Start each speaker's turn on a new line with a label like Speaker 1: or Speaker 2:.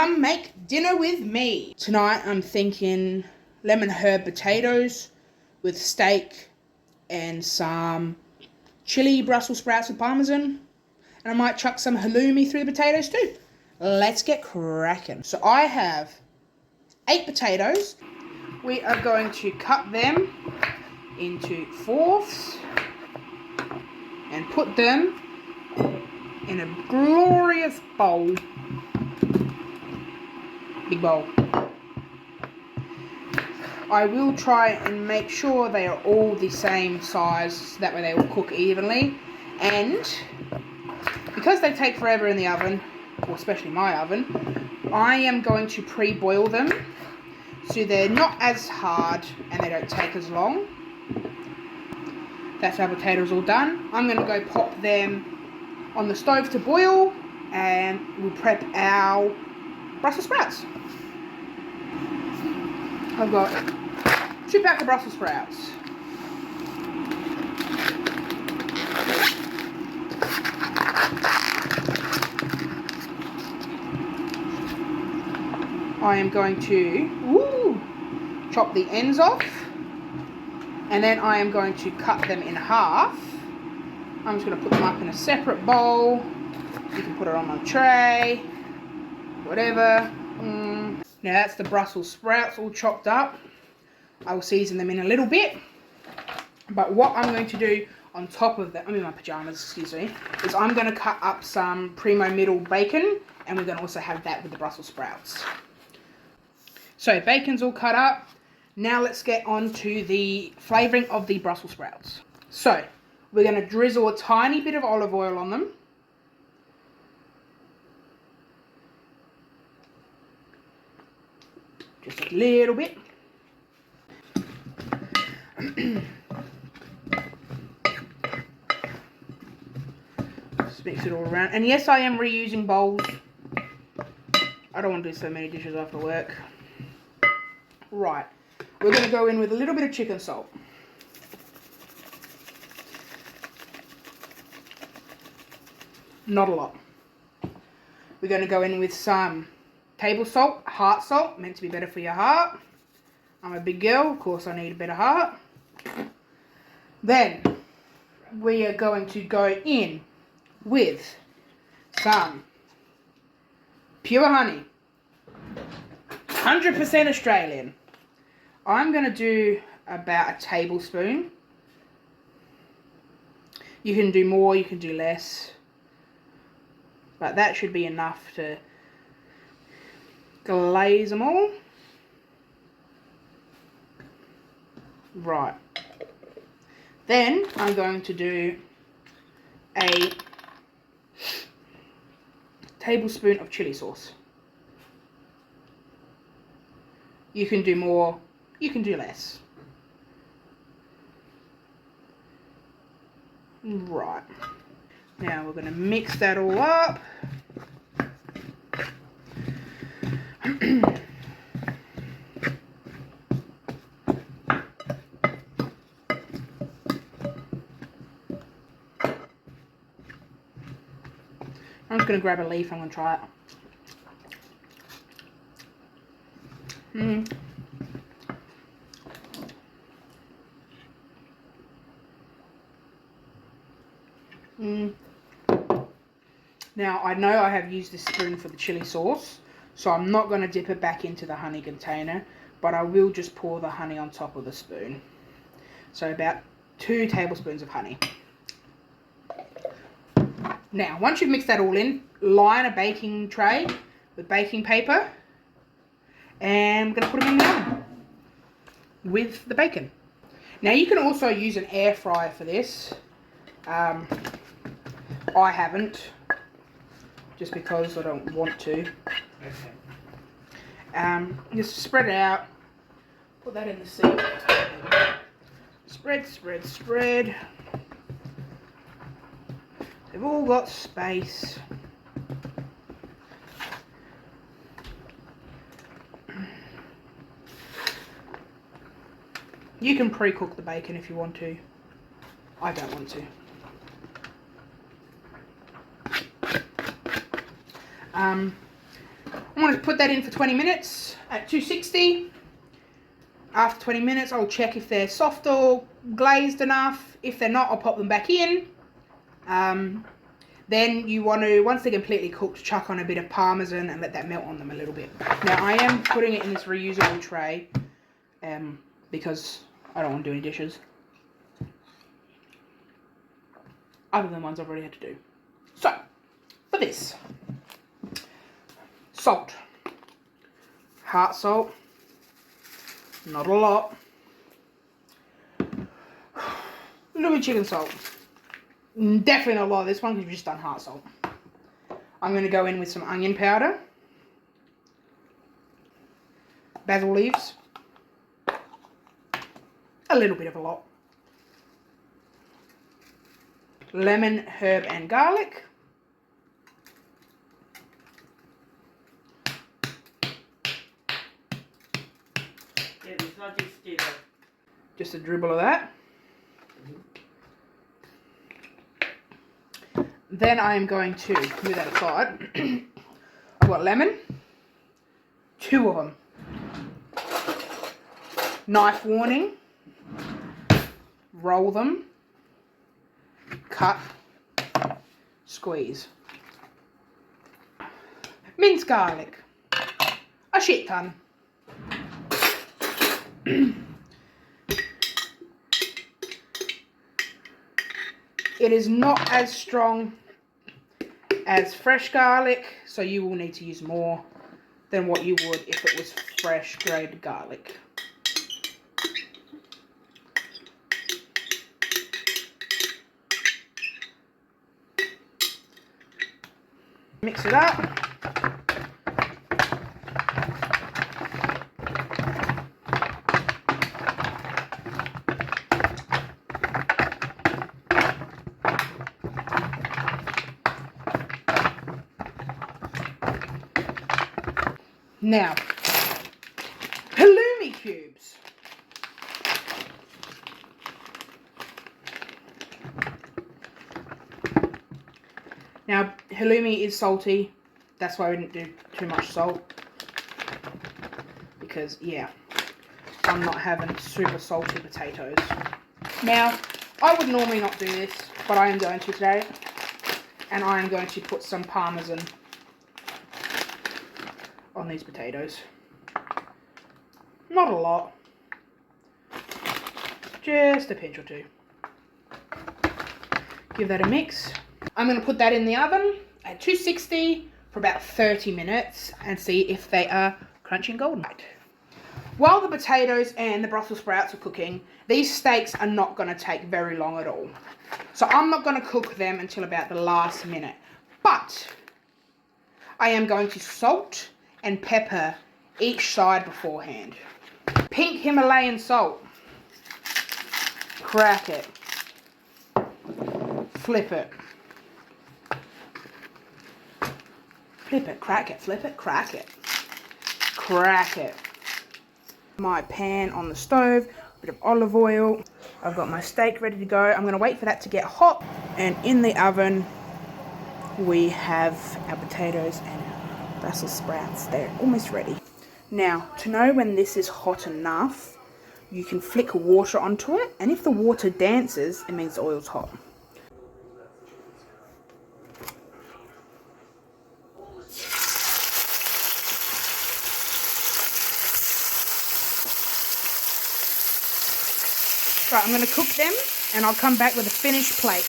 Speaker 1: Come make dinner with me. Tonight I'm thinking lemon herb potatoes with steak and some chili Brussels sprouts with parmesan. And I might chuck some halloumi through the potatoes too. Let's get cracking. So I have 8 potatoes. We are going to cut them into fourths and put them in a glorious bowl. Big bowl. I will try and make sure they are all the same size, that way they will cook evenly. And because they take forever in the oven, or especially my oven, I am going to pre-boil them so they're not as hard and they don't take as long. That's our potatoes all done. I'm going to go pop them on the stove to boil and we'll prep our Brussels sprouts. I've got 2 packs of Brussels sprouts. I am going to chop the ends off, and then I am going to cut them in half. I'm just going to put them up in a separate bowl. You can put it on a tray, whatever. Now that's the Brussels sprouts all chopped up. I will season them in a little bit. But what I'm going to do on top of that, I'm in my pajamas, excuse me, is I'm going to cut up some primo middle bacon, and we're going to also have that with the Brussels sprouts. So bacon's all cut up. Now let's get on to the flavouring of the Brussels sprouts. So we're going to drizzle a tiny bit of olive oil on them. Just a little bit. Just mix it all around. And yes, I am reusing bowls. I don't want to do so many dishes after work. Right. We're going to go in with a little bit of chicken salt. Not a lot. We're going to go in with some table salt, heart salt, meant to be better for your heart. I'm a big girl, of course I need a better heart. Then we are going to go in with some pure honey, 100% Australian. I'm going to do about a tablespoon. You can do more, you can do less, but that should be enough to glaze them all. Right. Then I'm going to do a tablespoon of chili sauce. You can do more, you can do less. Right. Now we're going to mix that all up. I'm just going to grab a leaf, I'm going to try it. Now, I know I have used this spoon for the chili sauce, so I'm not going to dip it back into the honey container, but I will just pour the honey on top of the spoon. So about 2 tablespoons of honey. Now, once you've mixed that all in, line a baking tray with baking paper, and I'm going to put them in the oven with the bacon. Now, you can also use an air fryer for this. I haven't, just because I don't want to. Okay. Just spread it out, put that in the sink. Spread, spread, spread. They've all got space. You can pre-cook the bacon if you want to. I don't want to. I'm I'm going to put that in for 20 minutes at 260. After 20 minutes, I'll check if they're soft or glazed enough. If they're not, I'll pop them back in. Then you want to, once they're completely cooked, chuck on a bit of Parmesan and let that melt on them a little bit. Now, I am putting it in this reusable tray because I don't want to do any dishes other than ones I've already had to do. So, for this, salt. Heart salt. Not a lot. A little bit of chicken salt. Definitely not a lot of this one because we've just done heart salt. I'm going to go in with some onion powder. Basil leaves. A little bit of a lot. Lemon, herb and garlic. Just a dribble of that. Then I am going to move that aside. I've got lemon. 2 of them. Knife warning. Roll them. Cut. Squeeze. Minced garlic. A shit ton. It is not as strong as fresh garlic, so you will need to use more than what you would if it was fresh grated garlic. Mix it up. Now, halloumi cubes. Now, halloumi is salty. That's why we didn't do too much salt. Because, yeah, I'm not having super salty potatoes. Now, I would normally not do this, but I am going to today. And I am going to put some Parmesan on these potatoes. Not a lot. Just a pinch or two. Give that a mix. I'm going to put that in the oven at 260 for about 30 minutes and see if they are crunchy and golden. While the potatoes and the Brussels sprouts are cooking, these steaks are not going to take very long at all. So I'm not going to cook them until about the last minute. But I am going to salt and pepper each side beforehand. Pink Himalayan salt. Crack it. Flip it. Flip it, crack it, flip it, crack it. Crack it. My pan on the stove, a bit of olive oil. I've got my steak ready to go. I'm going to wait for that to get hot. And in the oven, we have our potatoes and our Brussels sprouts. They're almost ready. Now, to know when this is hot enough, you can flick water onto it. And if the water dances, it means the oil's hot. Right, I'm going to cook them and I'll come back with a finished plate.